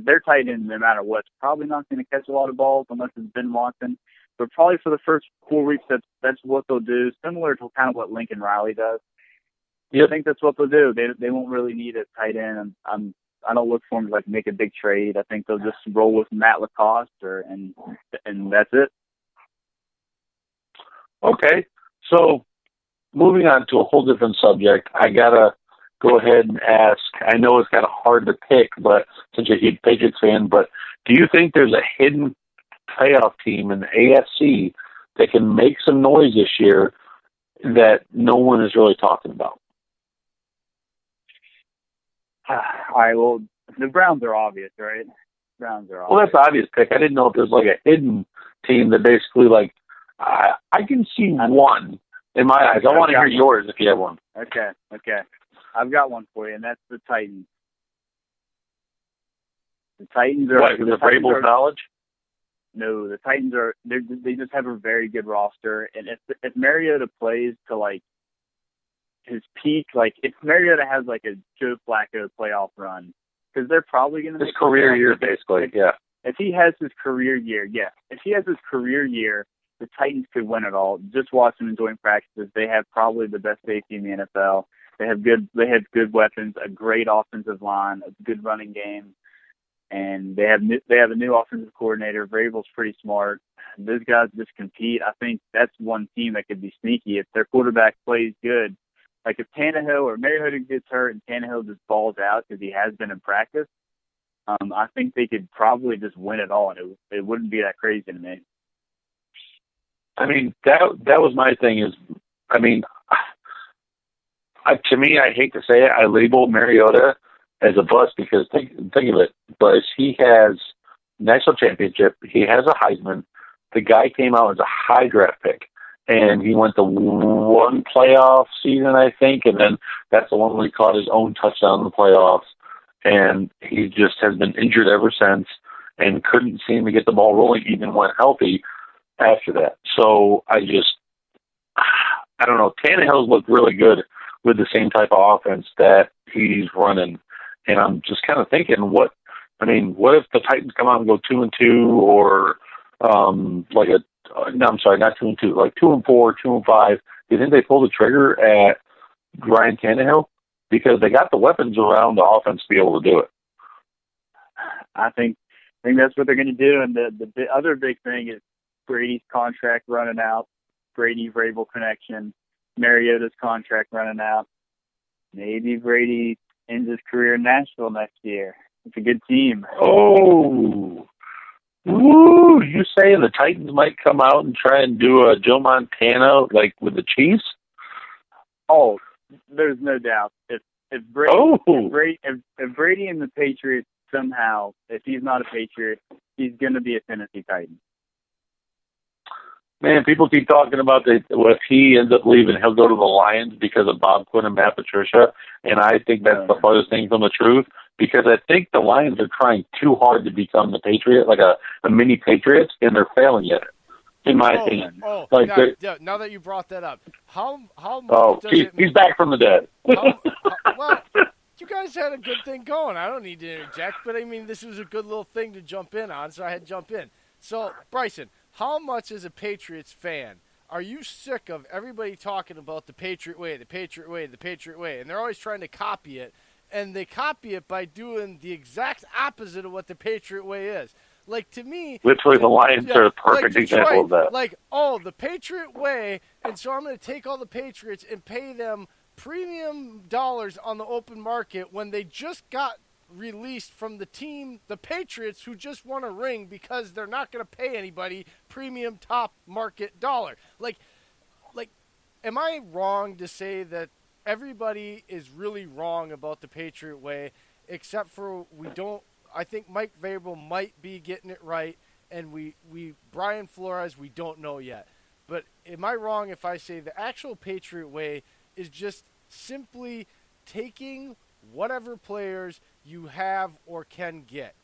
their tight end, no matter what, is probably not going to catch a lot of balls unless it's Ben Watson. But probably for the first 4 weeks, that's what they'll do, similar to kind of what Lincoln Riley does. Yep. I think that's what they'll do. They won't really need a tight end. I don't look for them to like make a big trade. I think they'll just roll with Matt Lacoste, and that's it. Okay, so moving on to a whole different subject, I gotta go ahead and ask. I know it's kind of hard to pick, but since you're a huge Patriots fan, but do you think there's a hidden playoff team in the AFC that can make some noise this year that no one is really talking about? All right, well, the Browns are obvious, right? Browns are obvious. Well, that's an obvious pick. I didn't know if there's like a hidden team that basically like I can see one in my eyes. I want to hear yours if you have one. Okay. I've got one for you, and that's the Titans. The Titans are... What, with Vrabel's knowledge? No, the Titans are... They just have a very good roster, and if Mariota plays to, like, his peak, like, if Mariota has, like, a Joe Flacco playoff run, because they're probably going to... His career year, basically, yeah. If he has his career year, yes. If he has his career year, the Titans could win it all. Just watching them doing practices, they have probably the best safety in the NFL. They have good weapons, a great offensive line, a good running game, and they have a new offensive coordinator. Vrabel's pretty smart. Those guys just compete. I think that's one team that could be sneaky if their quarterback plays good. Like if Tannehill or Mariota gets hurt and Tannehill just balls out because he has been in practice, I think they could probably just win it all, and it wouldn't be that crazy to me. I mean, that was my thing is, I mean, to me, I hate to say it, I label Mariota as a bust because think of it, but he has national championship, he has a Heisman, the guy came out as a high draft pick, and he went to one playoff season, I think, and then that's the one where he caught his own touchdown in the playoffs, and he just has been injured ever since and couldn't seem to get the ball rolling even when healthy after that. So I don't know. Tannehill's looked really good with the same type of offense that he's running. And I'm just kind of thinking, what if the Titans come out and go 2-2 or not 2-2, like 2-4, 2-5. Do you think they pull the trigger at Ryan Tannehill? Because they got the weapons around the offense to be able to do it. I think that's what they're going to do. And the other big thing is Brady's contract running out, Brady-Vrabel connection, Mariota's contract running out. Maybe Brady ends his career in Nashville next year. It's a good team. Oh, woo! You saying the Titans might come out and try and do a Joe Montana like with the Chiefs? Oh, there's no doubt. If Brady and the Patriots somehow, if he's not a Patriot, he's going to be a Tennessee Titan. Man, people keep talking about if he ends up leaving, he'll go to the Lions because of Bob Quinn and Matt Patricia, and I think that's the farthest thing from the truth, because I think the Lions are trying too hard to become the Patriot, like a mini Patriots, and they're failing at it, in my opinion. Now that you brought that up, how he's back from the dead. Well, you guys had a good thing going. I don't need to interject, but I mean, this was a good little thing to jump in on, so I had to jump in. So, Brycen, how much as a Patriots fan are you sick of everybody talking about the Patriot way, the Patriot way, the Patriot way, and they're always trying to copy it, and they copy it by doing the exact opposite of what the Patriot way is? Like, to me... Literally, the Lions are a perfect example of that. Like, the Patriot way, and so I'm going to take all the Patriots and pay them premium dollars on the open market when they just got released from the team, the Patriots, who just won a ring because they're not going to pay anybody premium top market dollar. Like, am I wrong to say that everybody is really wrong about the Patriot way, except for I think Mike Vrabel might be getting it right, and Brian Flores, we don't know yet. But am I wrong if I say the actual Patriot way is just simply taking whatever players you have or can get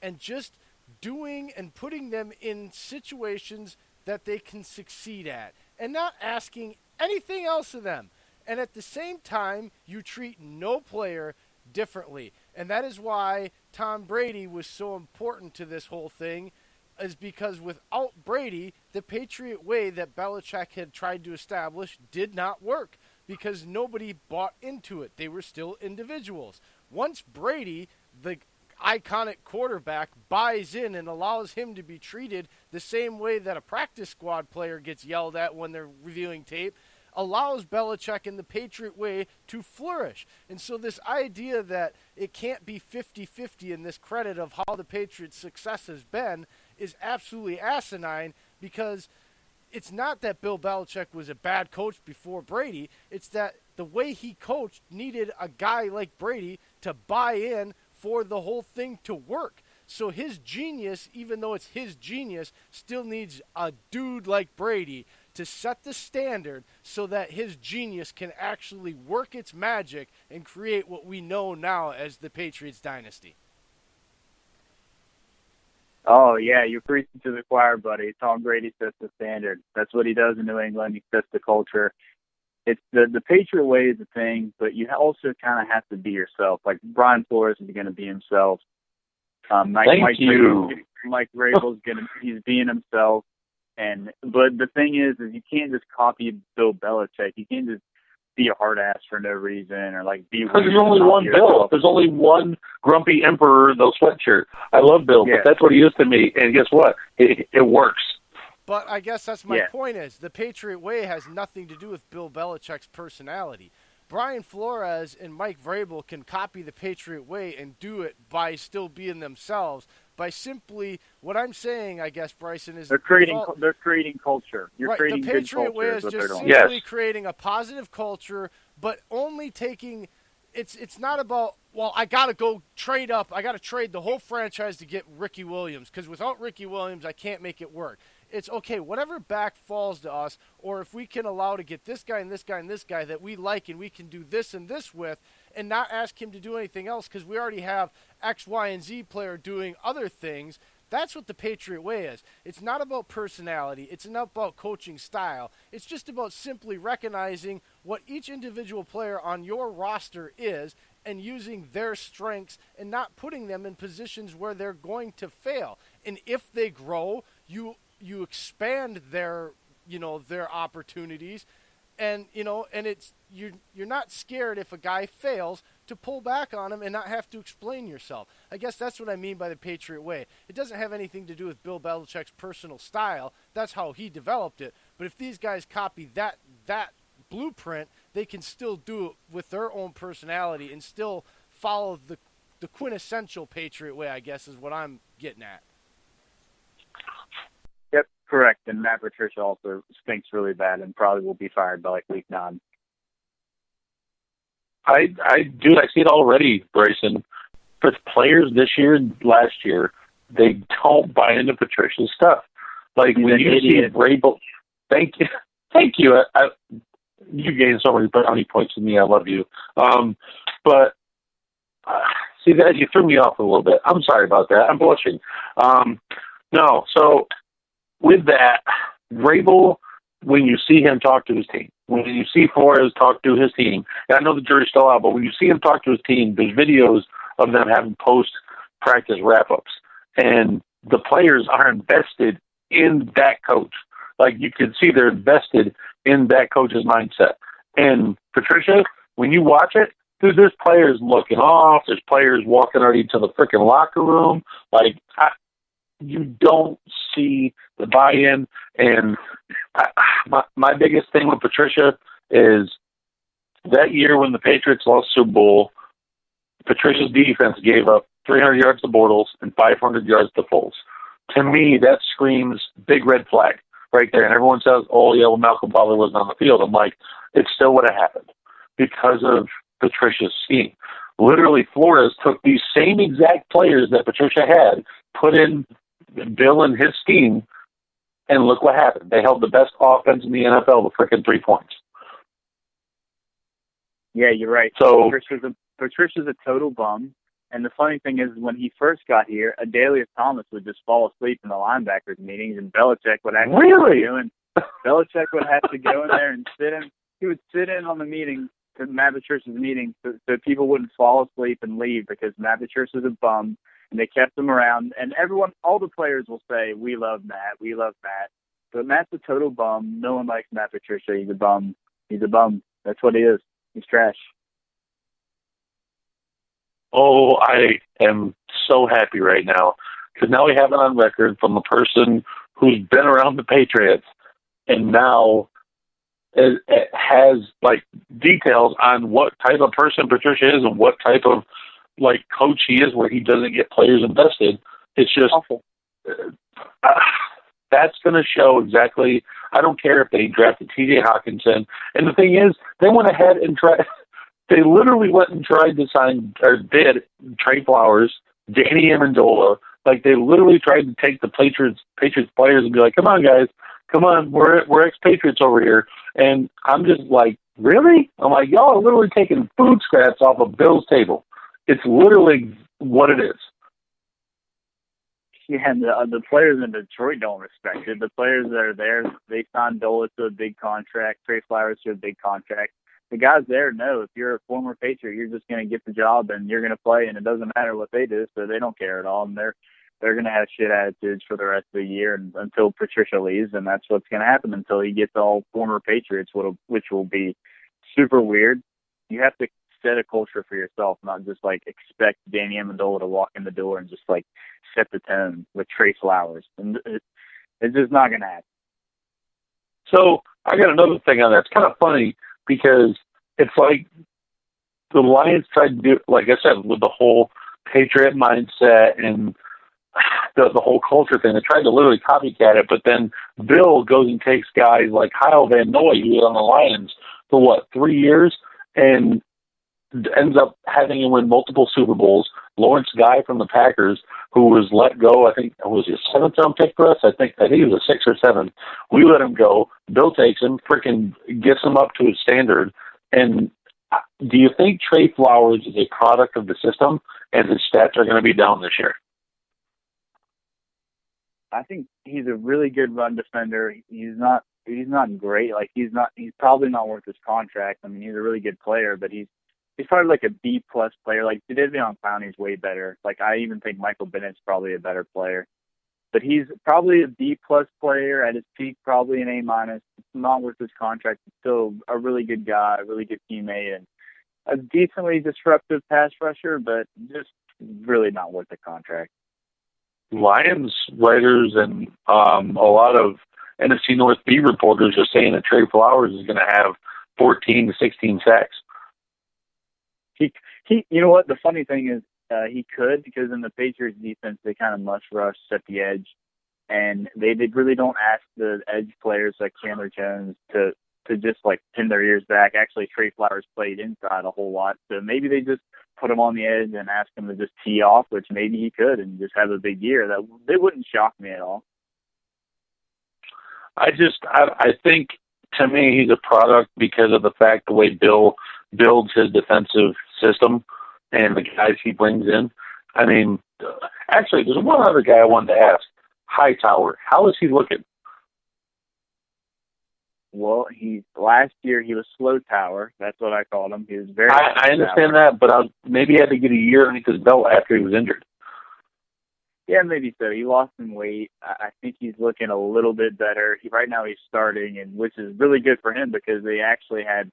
and just doing and putting them in situations that they can succeed at and not asking anything else of them? And at the same time, you treat no player differently. And that is why Tom Brady was so important to this whole thing, is because without Brady, the Patriot way that Belichick had tried to establish did not work because nobody bought into it. They were still individuals. Once Brady, the iconic quarterback, buys in and allows him to be treated the same way that a practice squad player gets yelled at when they're reviewing tape, allows Belichick in the Patriot way to flourish. And so this idea that it can't be 50-50 in this credit of how the Patriots' success has been is absolutely asinine, because it's not that Bill Belichick was a bad coach before Brady. It's that the way he coached needed a guy like Brady to buy in for the whole thing to work. So his genius, even though it's his genius, still needs a dude like Brady to set the standard so that his genius can actually work its magic and create what we know now as the Patriots dynasty. Oh, yeah, you're preaching to the choir, buddy. Tom Brady sets the standard. That's what he does in New England. He sets the culture. It's the Patriot way is the thing, but you also kind of have to be yourself. Like Brian Flores is going to be himself. Mike Vrabel's he's being himself. But the thing is you can't just copy Bill Belichick. You can't just be a hard ass for no reason or like be. Because there's only one Bill. There's only one grumpy emperor in the sweatshirt. I love Bill, but that's what he is to me. And guess what? It works. But I guess that's my point is the Patriot way has nothing to do with Bill Belichick's personality. Brian Flores and Mike Vrabel can copy the Patriot way and do it by still being themselves. By simply, what I'm saying, I guess, Brycen, is they're creating culture. You're creating the Patriot good culture. way is just simply creating a positive culture, but only taking. It's not about, well, I got to go trade up. I got to trade the whole franchise to get Ricky Williams, because without Ricky Williams, I can't make it work. It's okay, whatever back falls to us, or if we can allow to get this guy and this guy and this guy that we like and we can do this and this with, and not ask him to do anything else because we already have X, Y, and Z player doing other things. That's what the Patriot way is. It's not about personality. It's not about coaching style. It's just about simply recognizing what each individual player on your roster is and using their strengths and not putting them in positions where they're going to fail. And if they grow, you expand their opportunities, and it's you're not scared if a guy fails to pull back on him and not have to explain yourself. I guess that's what I mean by the Patriot way. It doesn't have anything to do with Bill Belichick's personal style. That's how he developed it. But if these guys copy that blueprint, they can still do it with their own personality and still follow the quintessential Patriot way, I guess, is what I'm getting at. Yep, correct. And Matt Patricia also stinks really bad and probably will be fired by week 9. I see it already, Brycen. For players this year and last year, they don't buy into Patricia's stuff. Like when you see Vrabel, thank you. You gained so many brownie points with me. I love you. But see that you threw me off a little bit. I'm sorry about that. I'm blushing. No, so with that, Vrabel, when you see him talk to his team, when you see Flores talk to his team, and I know the jury's still out, but when you see him talk to his team, there's videos of them having post-practice wrap-ups, and the players are invested in that coach. Like, you can see they're invested in that coach's mindset. And Patricia, when you watch it, dude, there's players looking off, there's players walking already to the freaking locker room. Like, you don't see the buy-in. And my biggest thing with Patricia is that year when the Patriots lost Super Bowl, Patricia's defense gave up 300 yards to Bortles and 500 yards to Foles. To me, that screams big red flag right there. And everyone says, oh, yeah, well, Malcolm Butler wasn't on the field. I'm like, it still would have happened because of Patricia's scheme. Literally, Flores took these same exact players that Patricia had, put in Bill and his scheme, and look what happened. They held the best offense in the NFL to freaking 3 points. Yeah, you're right. So Patricia's a total bum. And the funny thing is, when he first got here, Adalius Thomas would just fall asleep in the linebackers meetings, and Belichick would actually Belichick would have to go in there and sit in. He would sit in on the meeting to Matt Patricia's meeting so people wouldn't fall asleep and leave because Matt Patricia's a bum, and they kept him around. And all the players will say, we love Matt, we love Matt. But Matt's a total bum. No one likes Matt Patricia. He's a bum. He's a bum. That's what he is. He's trash. Oh, I am so happy right now because now we have it on record from a person who's been around the Patriots and now it has like details on what type of person Patricia is and what type of like coach he is, where he doesn't get players invested. It's just awful. That's going to show exactly. I don't care if they drafted T.J. Hawkinson, and the thing is, they went ahead and tried. They literally went and tried to sign or did Trey Flowers, Danny Amendola. Like they literally tried to take the Patriots players and be like, "Come on, guys, come on, we're ex-Patriots over here." And I'm just like, really? I'm like, y'all are literally taking food scraps off of Bill's table. It's literally what it is. Yeah, and the players in Detroit don't respect it. The players that are there, they signed Dola to a big contract, Trey Flowers to a big contract. The guys there know if you're a former Patriot, you're just going to get the job and you're going to play, and it doesn't matter what they do, so they don't care at all. And they're going to have shit attitudes for the rest of the year until Patricia leaves, and that's what's going to happen until he gets all former Patriots, which will be super weird. You have to set a culture for yourself, not just like expect Danny Amendola to walk in the door and just like set the tone with Trey Flowers. And it's just not going to happen. So I got another thing on that. It's kind of funny because it's like the Lions tried to do, like I said, with the whole Patriot mindset and the whole culture thing. They tried to literally copycat it, but then Bill goes and takes guys like Kyle Van Noy, who was on the Lions for 3 years, and ends up having him win multiple Super Bowls. Lawrence Guy from the Packers, who was let go, I think it was his 7th round pick for us. I think he was a 6th or 7th. We let him go. Bill takes him, freaking gets him up to his standard. And do you think Trey Flowers is a product of the system, and his stats are going to be down this year? I think he's a really good run defender. He's not great. Like he's probably not worth his contract. I mean, he's a really good player, but he's probably like a B+ player. Like Jadeveon Clowney's way better. Like I even think Michael Bennett's probably a better player. But he's probably a B+ player at his peak, probably an A-. It's not worth his contract. He's still a really good guy, a really good teammate, and a decently disruptive pass rusher, but just really not worth the contract. Lions writers and a lot of NFC North beat reporters are saying that Trey Flowers is going to have 14 to 16 sacks. He, you know what? The funny thing is, he could, because in the Patriots defense, they kind of must rush at the edge, and they really don't ask the edge players like Chandler Jones to just like pin their ears back. Actually, Trey Flowers played inside a whole lot, so maybe they just put him on the edge and ask him to just tee off, which maybe he could, and just have a big year. That wouldn't shock me at all. I think, to me, he's a product because of the fact the way Bill builds his defensive system and the guys he brings in. I mean, actually, there's one other guy I wanted to ask. Hightower, how is he looking? Well, last year he was Slow Tower. That's what I called him. He was very. I understand that, but maybe he had to get a year underneath his belt after he was injured. Yeah, maybe so. He lost some weight. I think he's looking a little bit better. Right now he's starting, and which is really good for him because they actually had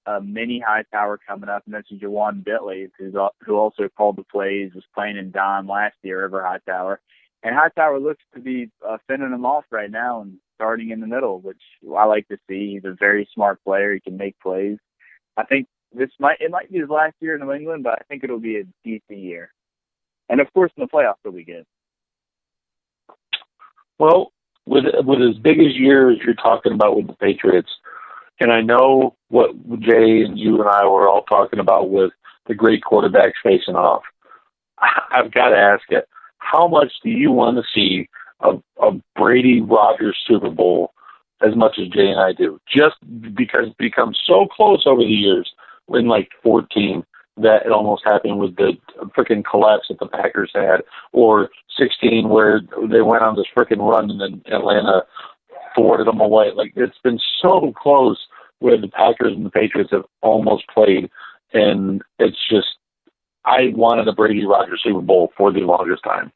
a mini Hightower coming up, and that's Jawan Bentley, who also called the plays, was playing in dime last year over Hightower. And Hightower looks to be fending him off right now and starting in the middle, which I like to see. He's a very smart player. He can make plays. I think it might be his last year in New England, but I think it'll be a decent year. And of course, in the playoffs, it'll be good. Well, with as big as years you're talking about with the Patriots, and I know what Jay and you and I were all talking about with the great quarterbacks facing off, I've got to ask you, how much do you want to see a Brady-Rodgers Super Bowl as much as Jay and I do? Just because it's become so close over the years in like 14 that it almost happened with the freaking collapse that the Packers had, or 16 where they went on this freaking run and then Atlanta thwarted them away. Like, it's been so close where the Packers and the Patriots have almost played, and it's just I wanted a Brady Rogers Super Bowl for the longest time.